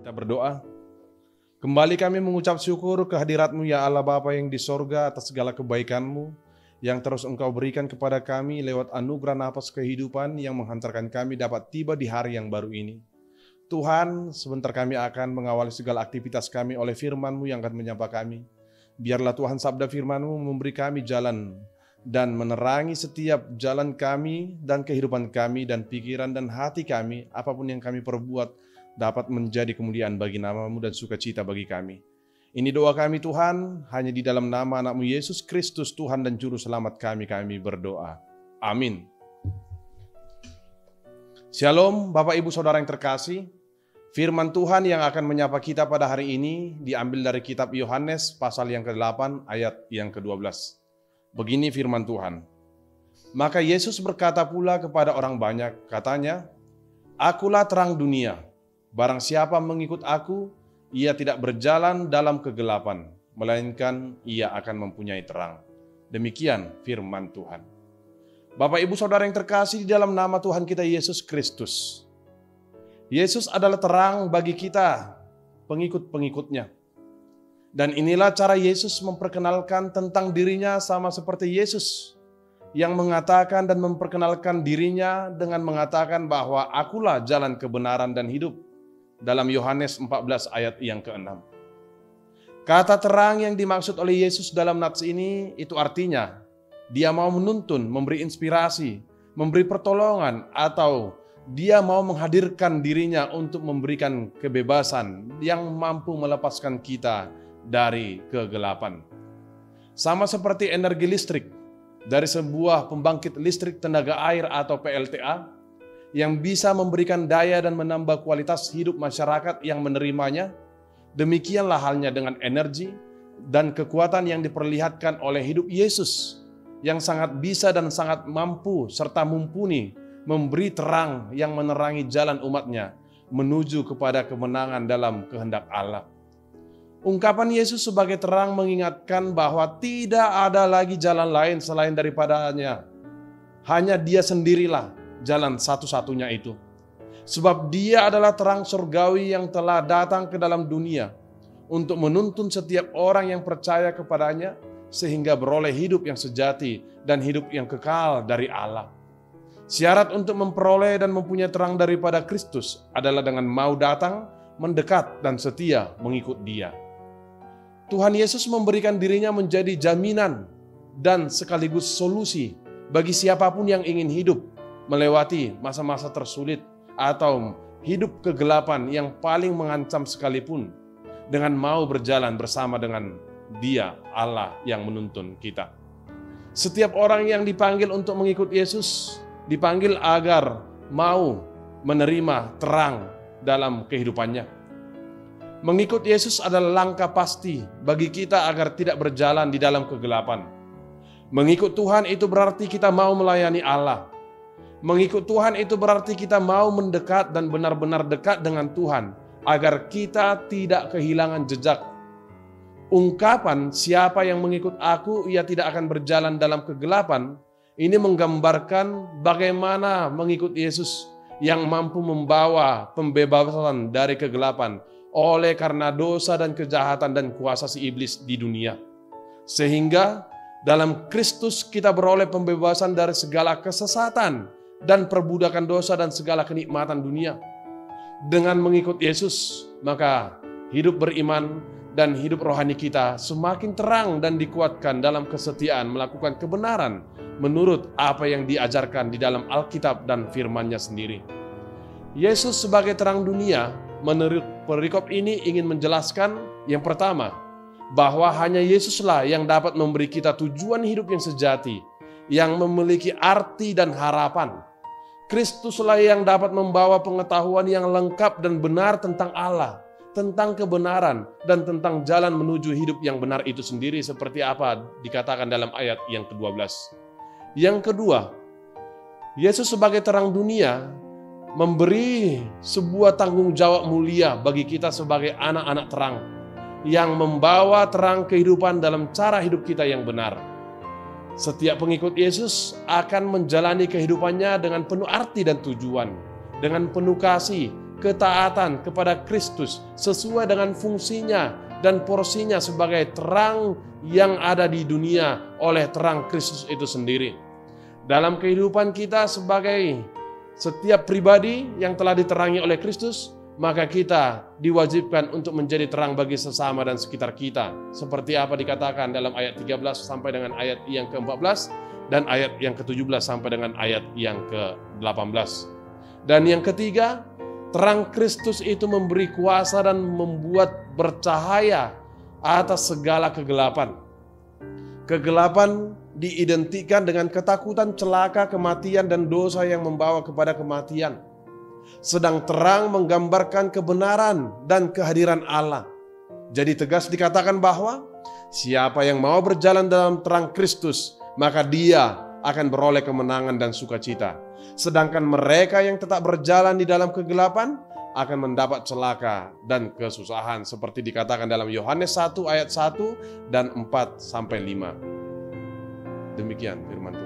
Kita berdoa. Kembali kami mengucap syukur kehadirat-Mu ya Allah Bapa yang di sorga atas segala kebaikan-Mu yang terus Engkau berikan kepada kami lewat anugerah nafas kehidupan yang menghantarkan kami dapat tiba di hari yang baru ini. Tuhan, sebentar kami akan mengawali segala aktivitas kami oleh firman-Mu yang akan menyapa kami. Biarlah Tuhan sabda firman-Mu memberi kami jalan dan menerangi setiap jalan kami dan kehidupan kami dan pikiran dan hati kami, apapun yang kami perbuat dapat menjadi kemuliaan bagi nama-Mu dan sukacita bagi kami. Ini doa kami Tuhan, hanya di dalam nama anak-Mu Yesus Kristus Tuhan dan Juru Selamat kami berdoa. Amin. Shalom Bapak Ibu Saudara yang terkasih. Firman Tuhan yang akan menyapa kita pada hari ini diambil dari kitab Yohanes pasal yang ke-8 ayat yang ke-12. Begini firman Tuhan. Maka Yesus berkata pula kepada orang banyak, katanya, "Akulah terang dunia. Barang siapa mengikut aku, ia tidak berjalan dalam kegelapan, melainkan ia akan mempunyai terang." Demikian firman Tuhan. Bapak Ibu Saudara yang terkasih di dalam nama Tuhan kita Yesus Kristus. Yesus adalah terang bagi kita, pengikut-pengikutnya. Dan inilah cara Yesus memperkenalkan tentang dirinya sama seperti Yesus yang mengatakan dan memperkenalkan dirinya dengan mengatakan bahwa akulah jalan kebenaran dan hidup. Dalam Yohanes 14 ayat yang ke-6. Kata terang yang dimaksud oleh Yesus dalam nats ini itu artinya dia mau menuntun, memberi inspirasi, memberi pertolongan, atau dia mau menghadirkan dirinya untuk memberikan kebebasan yang mampu melepaskan kita dari kegelapan. Sama seperti energi listrik dari sebuah pembangkit listrik tenaga air atau PLTA yang bisa memberikan daya dan menambah kualitas hidup masyarakat yang menerimanya, demikianlah halnya dengan energi dan kekuatan yang diperlihatkan oleh hidup Yesus yang sangat bisa dan sangat mampu serta mumpuni memberi terang yang menerangi jalan umatnya menuju kepada kemenangan dalam kehendak Allah. Ungkapan Yesus sebagai terang mengingatkan bahwa tidak ada lagi jalan lain selain daripadanya. Hanya Dia sendirilah jalan satu-satunya itu. Sebab Dia adalah terang surgawi yang telah datang ke dalam dunia untuk menuntun setiap orang yang percaya kepadanya sehingga beroleh hidup yang sejati dan hidup yang kekal dari Allah. Syarat untuk memperoleh dan mempunyai terang daripada Kristus adalah dengan mau datang, mendekat dan setia mengikut Dia. Tuhan Yesus memberikan dirinya menjadi jaminan dan sekaligus solusi bagi siapapun yang ingin hidup melewati masa-masa tersulit atau hidup kegelapan yang paling mengancam sekalipun dengan mau berjalan bersama dengan Dia, Allah yang menuntun kita. Setiap orang yang dipanggil untuk mengikut Yesus dipanggil agar mau menerima terang dalam kehidupannya. Mengikut Yesus adalah langkah pasti bagi kita agar tidak berjalan di dalam kegelapan. Mengikut Tuhan itu berarti kita mau melayani Allah. Mengikut Tuhan itu berarti kita mau mendekat dan benar-benar dekat dengan Tuhan agar kita tidak kehilangan jejak. Ungkapan siapa yang mengikut aku ia tidak akan berjalan dalam kegelapan ini menggambarkan bagaimana mengikut Yesus yang mampu membawa pembebasan dari kegelapan oleh karena dosa dan kejahatan dan kuasa si iblis di dunia. Sehingga dalam Kristus kita beroleh pembebasan dari segala kesesatan dan perbudakan dosa dan segala kenikmatan dunia. Dengan mengikut Yesus, maka hidup beriman dan hidup rohani kita semakin terang dan dikuatkan dalam kesetiaan melakukan kebenaran menurut apa yang diajarkan di dalam Alkitab dan firman-Nya sendiri. Yesus sebagai terang dunia, menurut perikop ini ingin menjelaskan yang pertama, bahwa hanya Yesuslah yang dapat memberi kita tujuan hidup yang sejati, yang memiliki arti dan harapan. Kristuslah yang dapat membawa pengetahuan yang lengkap dan benar tentang Allah, tentang kebenaran, dan tentang jalan menuju hidup yang benar itu sendiri seperti apa dikatakan dalam ayat yang ke-12. Yang kedua, Yesus sebagai terang dunia memberi sebuah tanggung jawab mulia bagi kita sebagai anak-anak terang yang membawa terang kehidupan dalam cara hidup kita yang benar. Setiap pengikut Yesus akan menjalani kehidupannya dengan penuh arti dan tujuan, dengan penuh kasih, ketaatan kepada Kristus sesuai dengan fungsinya dan porsinya sebagai terang yang ada di dunia oleh terang Kristus itu sendiri. Dalam kehidupan kita sebagai setiap pribadi yang telah diterangi oleh Kristus, maka kita diwajibkan untuk menjadi terang bagi sesama dan sekitar kita. Seperti apa dikatakan dalam ayat 13 sampai dengan ayat yang ke-14 dan ayat yang ke-17 sampai dengan ayat yang ke-18. Dan yang ketiga, terang Kristus itu memberi kuasa dan membuat bercahaya atas segala kegelapan. Kegelapan diidentikan dengan ketakutan, celaka, kematian, dan dosa yang membawa kepada kematian. Sedang terang menggambarkan kebenaran dan kehadiran Allah. Jadi tegas dikatakan bahwa siapa yang mau berjalan dalam terang Kristus, maka dia akan beroleh kemenangan dan sukacita. Sedangkan mereka yang tetap berjalan di dalam kegelapan akan mendapat celaka dan kesusahan, seperti dikatakan dalam Yohanes 1 ayat 1 dan 4 sampai 5. Demikian firman Tuhan.